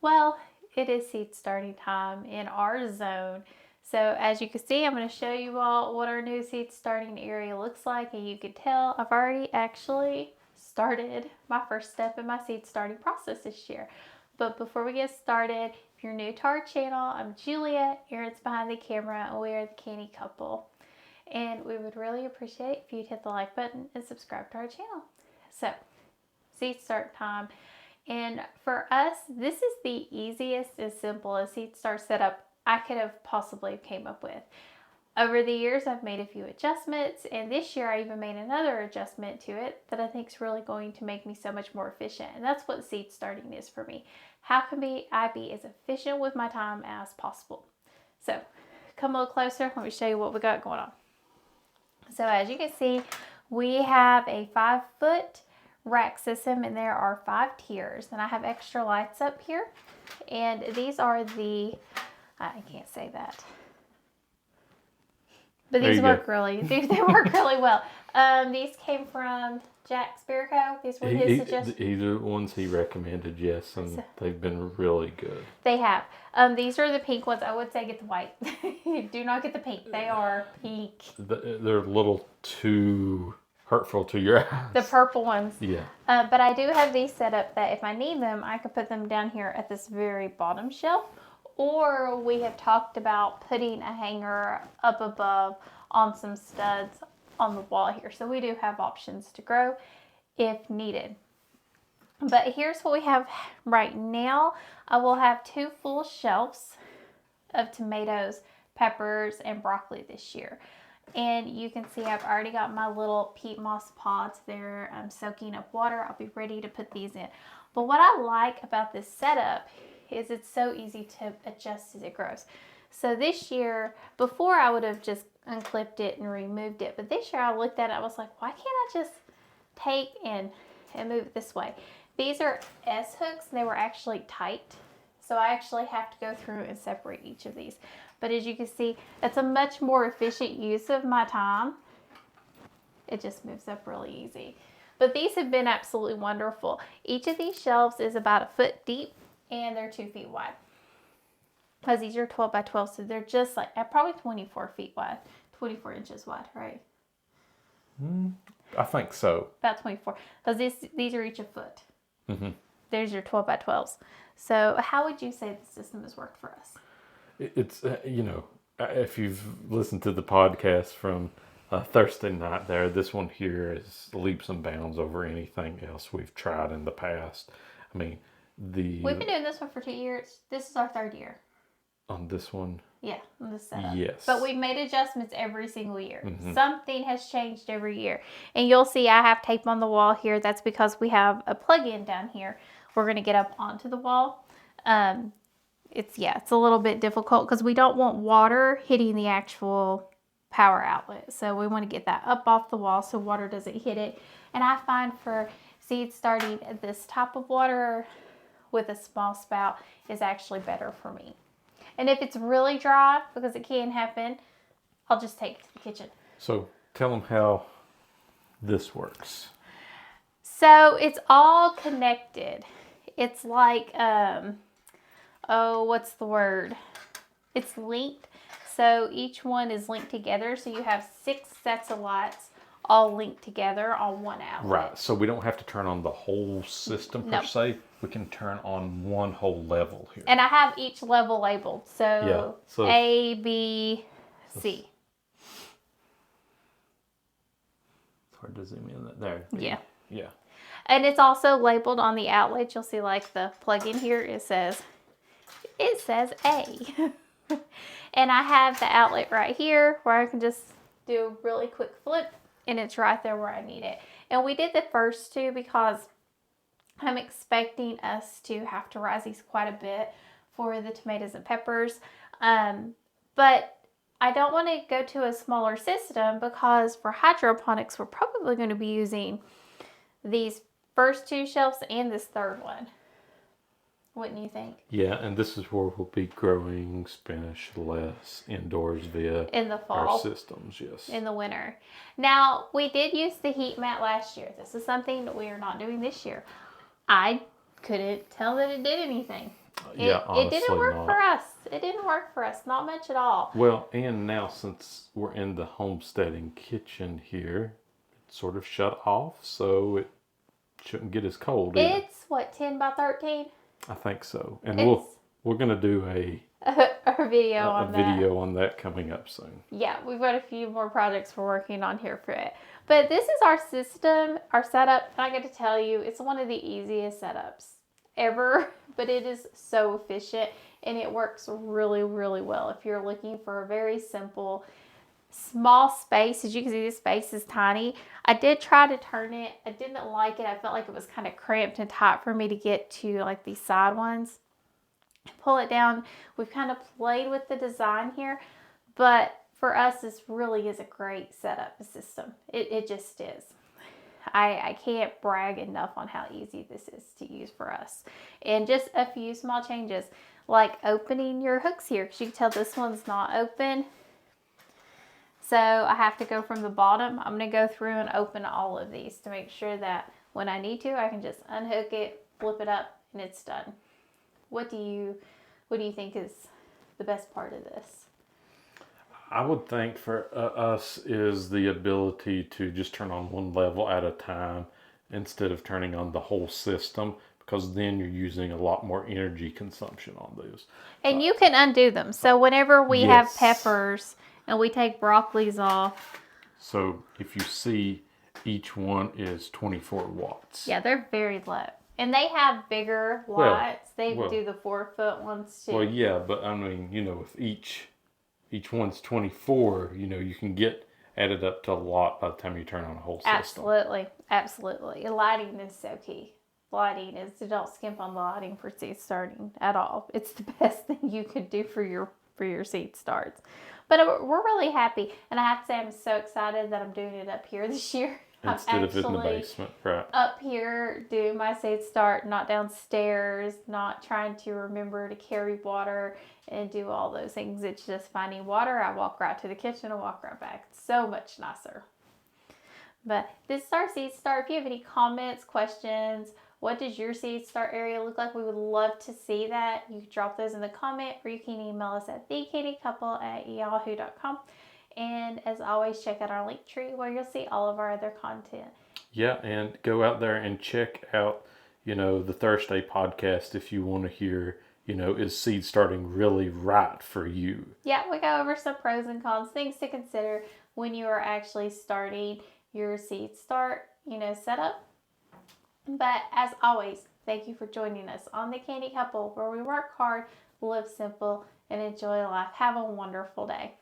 Well, it is seed starting time in our zone. So as you can see, I'm going to show you all what our new seed starting area looks like. And you can tell I've already actually started my first step in my seed starting process this year. But before we get started, if you're new to our channel, I'm Julia, Aaron's behind the camera, and we are the Canny Couple. And we would really appreciate if you'd hit the like button and subscribe to our channel. So, seed start time. And for us, this is the easiest and simplest seed start setup I could have possibly came up with. Over the years, I've made a few adjustments, and this year I even made another adjustment to it that I think is really going to make me so much more efficient. And that's what seed starting is for me. How can I be as efficient with my time as possible? So, come a little closer. Let me show you what we got going on. So, as you can see, we have a 5-foot rack system, and there are 5 tiers, and I have extra lights up here, and these are the I can't say that, but these work really they work really well. These came from Jack Spirico. These were his suggestions. These are the ones he recommended, yes, and they've been really good. They have. These are the pink ones. I would say get the white. Do not get the pink. They are pink. They're a little too hurtful to your eyes. The purple ones. Yeah. But I do have these set up that if I need them, I could put them down here at this very bottom shelf. Or we have talked about putting a hanger up above on some studs on the wall here. So we do have options to grow if needed. But here's what we have right now. I will have 2 full shelves of tomatoes, peppers, and broccoli this year. And you can see I've already got my little peat moss pots there. I'm soaking up water. I'll be ready to put these in. But what I like about this setup is it's so easy to adjust as it grows. So this year, before I would have just unclipped it and removed it. But this year I looked at it, I was like, why can't I just take and move it this way? These are S hooks, and they were actually tight. So I actually have to go through and separate each of these. But as you can see, it's a much more efficient use of my time. It just moves up really easy. But these have been absolutely wonderful. Each of these shelves is about 1 foot deep, and they're 2 feet wide. Because these are 12 by 12, so they're just like probably 24 feet wide, 24 inches wide, right? I think so. About 24. Because these are each 1 foot. Mm-hmm. There's your 12 by 12s. So how would you say the system has worked for us? It's, if you've listened to the podcast from Thursday night there, this one here is leaps and bounds over anything else we've tried in the past. I mean, we've been doing this one for 2 years. This is our 3rd year. On this one? Yeah, on this setup. Yes. But we've made adjustments every single year. Mm-hmm. Something has changed every year. And you'll see I have tape on the wall here. That's because we have a plug-in down here. We're going to get up onto the wall. It's a little bit difficult because we don't want water hitting the actual power outlet. So we want to get that up off the wall so water doesn't hit it. And I find for seed starting, this type of water with a small spout is actually better for me. And if it's really dry, because it can happen, I'll just take it to the kitchen. So tell them how this works. So it's all connected. It's like, what's the word? It's linked. So each one is linked together. So you have 6 sets of lights all linked together on one outlet. Right. So we don't have to turn on the whole system per se. We can turn on one whole level here. And I have each level labeled. So A, B, C. It's hard to zoom in there. Yeah. Yeah. And it's also labeled on the outlet. You'll see like the plug-in here. It says A. And I have the outlet right here where I can just do a really quick flip, and it's right there where I need it. And we did the first 2 because I'm expecting us to have to rise these quite a bit for the tomatoes and peppers. But I don't want to go to a smaller system because for hydroponics, we're probably going to be using these first 2 shelves and this 3rd one. Wouldn't you think? Yeah, and this is where we'll be growing spinach less indoors via in the fall our systems, yes. In the winter. Now, we did use the heat mat last year. This is something that we are not doing this year. I couldn't tell that it did anything. Yeah, It didn't honestly work not. for us. It didn't work for us. Not much at all. Well, and now since we're in the homesteading kitchen here, it's sort of shut off, so it shouldn't get as cold either. It's what, 10 by 13? I think so. And It's we're gonna do a a video a on that. video on that coming up soon. Yeah, we've got a few more projects we're working on here for it. But this is our system, our setup, and I got to tell you, it's one of the easiest setups ever, but it is so efficient and it works really, really well. If you're looking for a very simple, small space, as you can see, this space is tiny. I did try to turn it. I didn't like it. I felt like it was kind of cramped and tight for me to get to like these side ones. Pull it down. We've kind of played with the design here, but for us, this really is a great setup system. It just is. I can't brag enough on how easy this is to use for us. And just a few small changes, like opening your hooks here, because you can tell this one's not open. So I have to go from the bottom. I'm going to go through and open all of these to make sure that when I need to, I can just unhook it, flip it up, and it's done. What do you think is the best part of this? I would think for us is the ability to just turn on one level at a time instead of turning on the whole system, because then you're using a lot more energy consumption on those. And you can undo them. So whenever we have Yes. peppers and we take broccolis off. So if you see, each one is 24 watts. Yeah, they're very low. And they have bigger lights. They do the 4-foot ones too. Well, yeah, but I mean, with each one's 24, you can get added up to a lot by the time you turn on a whole system. Absolutely. Absolutely. Lighting is so key. Lighting is, don't skimp on the lighting for seed starting at all. It's the best thing you could do for your seed starts. But we're really happy. And I have to say, I'm so excited that I'm doing it up here this year. Instead of in the basement, right? Up here doing my seed start, not downstairs, not trying to remember to carry water and do all those things. It's just finding water. I walk right to the kitchen and walk right back. It's so much nicer. But this is our seed start. If you have any comments, questions, what does your seed start area look like? We would love to see that. You can drop those in the comment, or you can email us at thecannycouple@yahoo.com. And as always, check out our link tree where you'll see all of our other content. Yeah, and go out there and check out, the Thursday podcast if you want to hear, is seed starting really right for you? Yeah, we go over some pros and cons, things to consider when you are actually starting your seed start, setup. But as always, thank you for joining us on the Canny Couple, where we work hard, live simple, and enjoy life. Have a wonderful day.